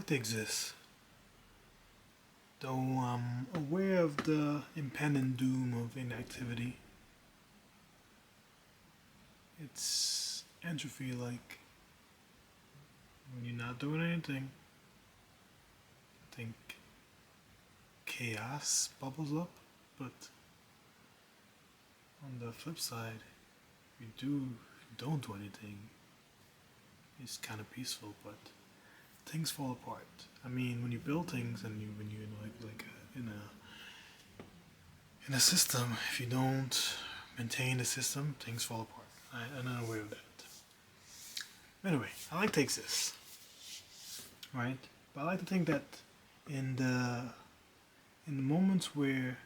like to exist, though I'm aware of the impending doom of inactivity. It's entropy, like when you're not doing anything. I think chaos bubbles up, but on the flip side, if you don't do anything, it's kind of peaceful, but things fall apart. I mean, when you build things and when you in a system, if you don't maintain the system, things fall apart. I'm not aware of that. Anyway, I like to exist, right? But I like to think that in the in the moments where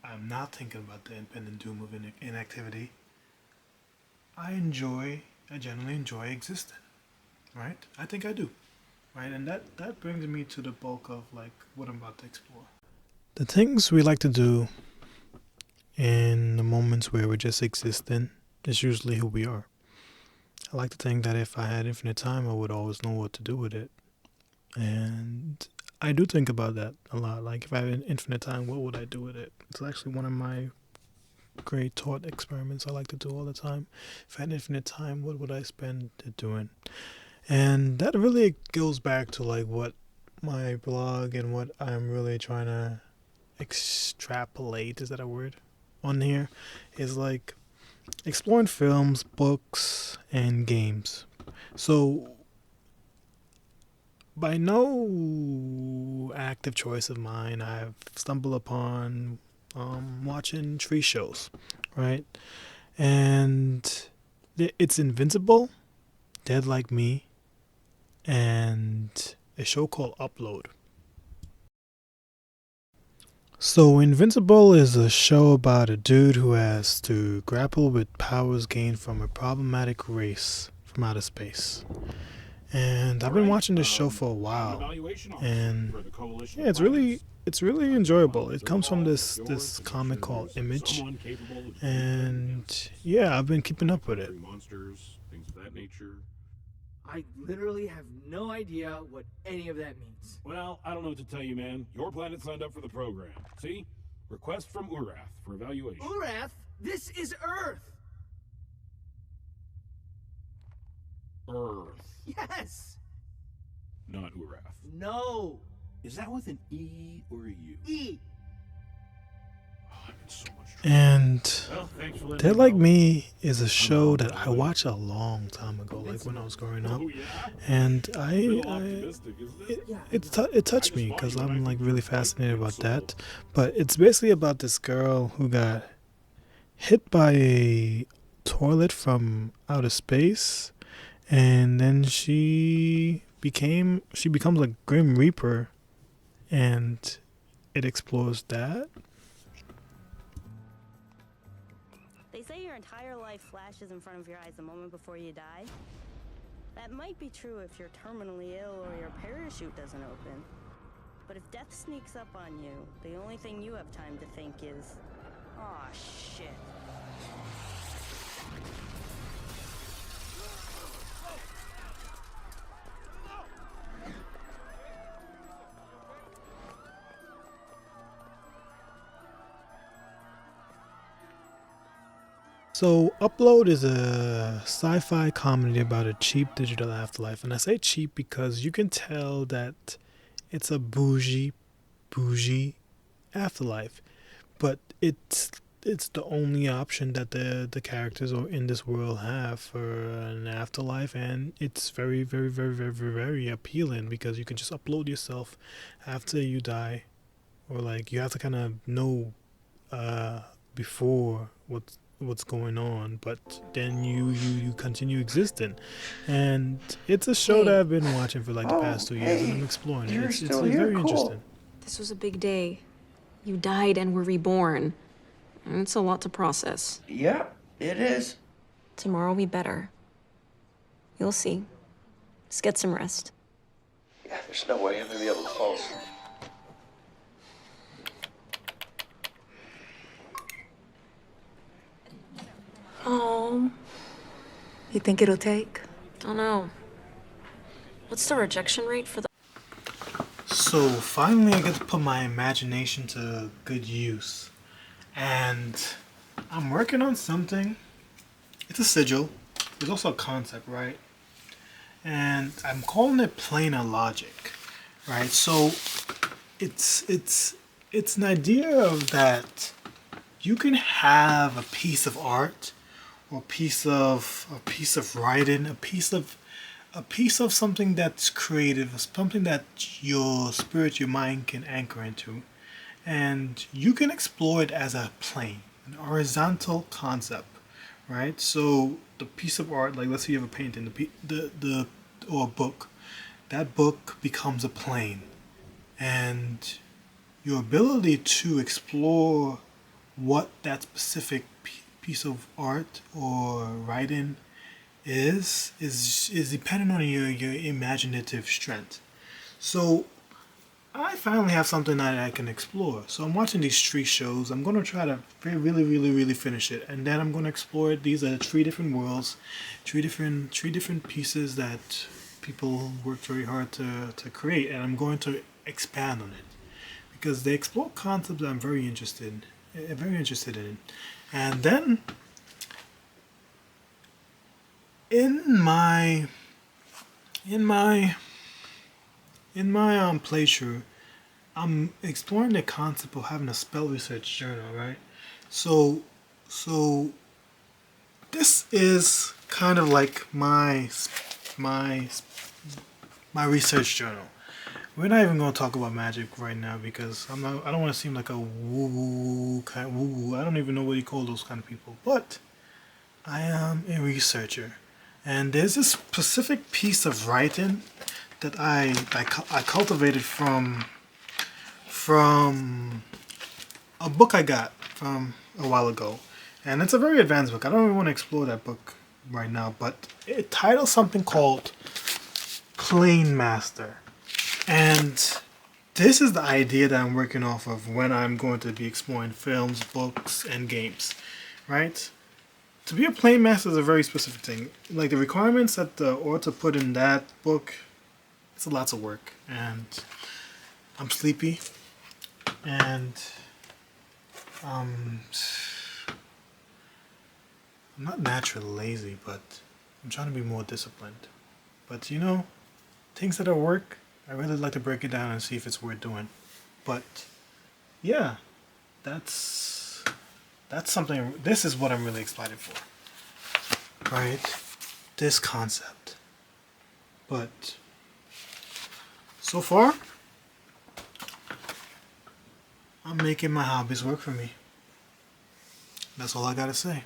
I'm not thinking about the impending doom of inactivity, I generally enjoy existing, right? I think I do, right? And that brings me to the bulk of like what I'm about to explore. The things we like to do in the moments where we're just existing is usually who we are. I like to think that if I had infinite time, I would always know what to do with it. And I do think about that a lot. Like, if I had infinite time, what would I do with it? It's actually one of my great thought experiments I like to do all the time. If I had infinite time, what would I spend it doing? And that really goes back to like what my blog and what I'm really trying to extrapolate, is that a word, on here, is like exploring films, books, and games. So by no active choice of mine, I've stumbled upon watching tree shows, right? And it's Invincible, Dead Like Me, and a show called Upload. So, Invincible is a show about a dude who has to grapple with powers gained from a problematic race from outer space. And I've been watching this show for a while, and yeah, it's really enjoyable. It comes from this comic called Image, and yeah, I've been keeping up with it. I literally have no idea what any of that means. Well, I don't know what to tell you, man. Your planet signed up for the program. See? Request from Urath for evaluation. Urath? This is Earth! Earth. Yes! Not Urath. No! Is that with an E or a U? E! Oh, I'm in so much trouble. And Well, thanks for letting Dead me Like know. Me is a show that I watched a long time ago, like when I was growing up, Oh, yeah? and A little optimistic, isn't it? it touched me because I'm like really fascinated about that. But it's basically about this girl who got hit by a toilet from outer space, and then she becomes a Grim Reaper, and it explores that. They say your entire life flashes in front of your eyes the moment before you die. That might be true if you're terminally ill or your parachute doesn't open. But if death sneaks up on you, the only thing you have time to think is, aw, shit. So, Upload is a sci-fi comedy about a cheap digital afterlife, and I say cheap because you can tell that it's a bougie afterlife, but it's the only option that the characters in this world have for an afterlife, and it's very very very very very very appealing because you can just upload yourself after you die, or like you have to kind of know before what's going on, but then you continue existing. And it's a show that I've been watching for like the past 2 years, and I'm exploring it. It's Still like here? very Cool. interesting. This was a big day. You died and were reborn. It's a lot to process. Yeah, it is. Tomorrow will be better. You'll see. Just get some rest. Yeah, there's no way I'm gonna be able to fall asleep. Oh, You think it'll take? don't know. What's the rejection rate for the... So finally I get to put my imagination to good use. And I'm working on something. It's a sigil. There's also a concept, right? And I'm calling it planar logic, right? So it's an idea of that you can have a piece of art or a piece of writing, a piece of something that's creative, something that your spirit, your mind can anchor into, and you can explore it as a plane, an horizontal concept, right? So the piece of art, like let's say you have a painting, the or a book, that book becomes a plane, and your ability to explore what that specific piece of art or writing is dependent on your imaginative strength. So I finally have something that I can explore. So I'm watching these 3 shows. I'm going to try to really finish it, and then I'm going to explore it. These are 3 different worlds, 3 different pieces that people worked very hard to create, and I'm going to expand on it because they explore concepts that I'm very interested in. And then in my playthrough, I'm exploring the concept of having a spell research journal, right? So this is kind of like my research journal. We're not even going to talk about magic right now because I don't want to seem like a woo woo. I don't even know what you call those kind of people, but I am a researcher, and there's this specific piece of writing that I cultivated from a book I got from a while ago, and it's a very advanced book. I don't even want to explore that book right now, but it titles something called Plane Master, and this is the idea that I'm working off of when I'm going to be exploring films, books, and games, right? To be a plane master is a very specific thing. Like the requirements that the author put in that book, it's a lot of work, and I'm sleepy, and I'm not naturally lazy, but I'm trying to be more disciplined. But you know, things that are work, I really like to break it down and see if it's worth doing. But yeah, that's something. This is what I'm really excited for, right? This concept. But so far, I'm making my hobbies work for me. That's all I gotta say.